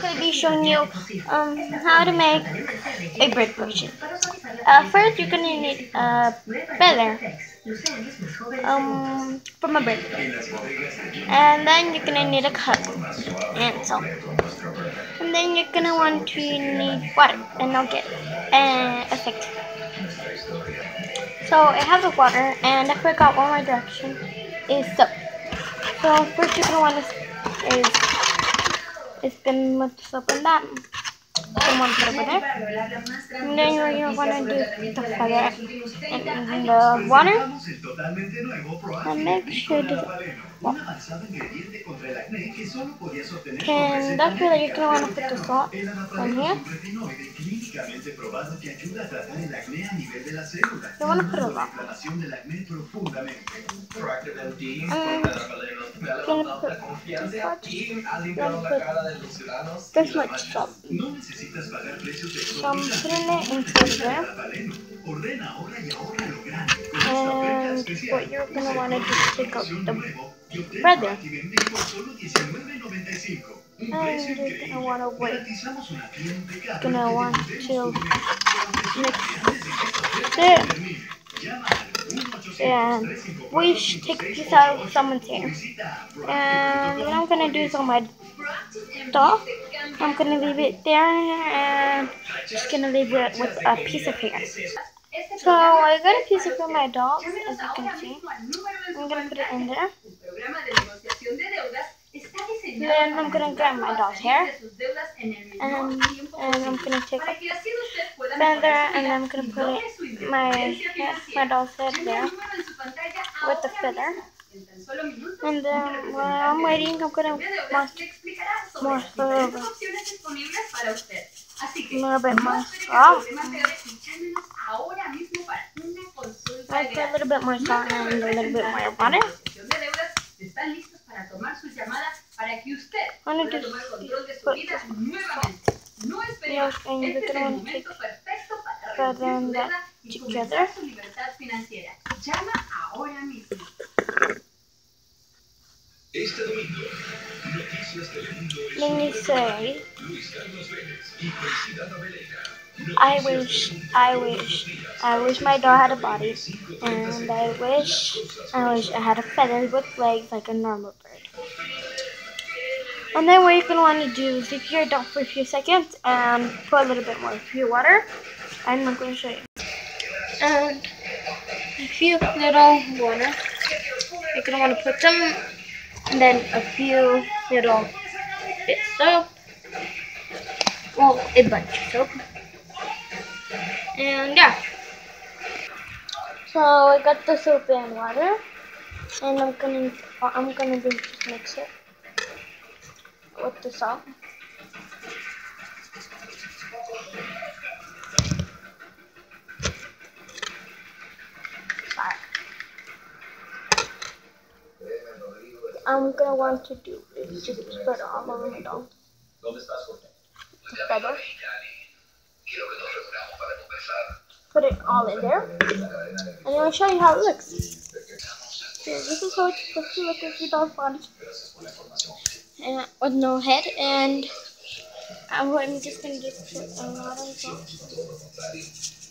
going to be showing you how to make a bird potion. First, you're going to need a feather from a bird. And then you're going to need a cup and salt. And then you're going to want to need water, and I'll get a sec. So I have the water, and I forgot one more direction is soap. So first you're going to want is going to put the soap in that. You want to put it over there. And then you're going to do the feather in the water. And make sure to and that's where you're going to want to put the salt on here. You want to put a lot. This much salt. So I'm putting it into there. And what you're going to want to do is take out the feather. And you're going to want to wait. You're going to want to mix it. And we should take a piece out of someone's hair. And what I'm going to do is on my dog, I'm going to leave it there and just going to leave it with a piece of hair. So I got a piece of hair on my dog, as you can see. I'm going to put it in there. And then I'm going to grab my dog's hair. And I'm going to take a feather and I'm going to put my dog's head there with the feather. And then while I'm waiting, I'm going to a little bit more salt. I put a little bit more salt and a little bit more water. I'm going to just put this and you're going to want to take feather and that together. Then you say, I wish my dog had a body, and I wish I had a feather with legs like a normal bird. And then what you're going to want to do is leave your dog for a few seconds and put a little bit more of your water. I'm not going to show you. And a few little water. You're going to want to put them, and then a few little bits of soap. Well, a bunch of soap. And yeah. So I got the soap and water, and I'm gonna just mix it with the salt. I'm gonna want to do is just spread it all over my dog. The feather. Put it all in there, and I'm gonna show you how it looks. So this is how it's supposed to look with your dog's body, and with no head. And I'm just gonna just put a lot of salt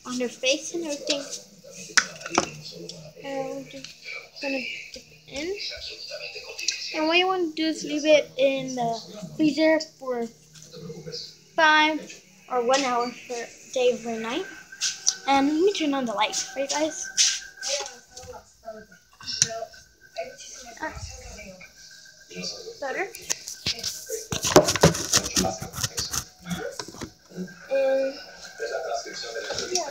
on her face and everything, and I'm just gonna dip it in. And what you want to do is leave it in the freezer for 5 or 1 hour for day or night. And let me turn on the light for you guys. Better. And yeah.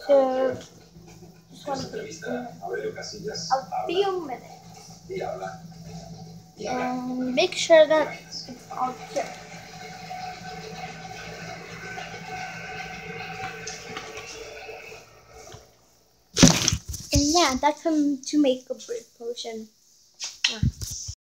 So just want to put it in a few minutes. And make sure that it's all cured. And yeah, that's how to make a bird potion. Yeah.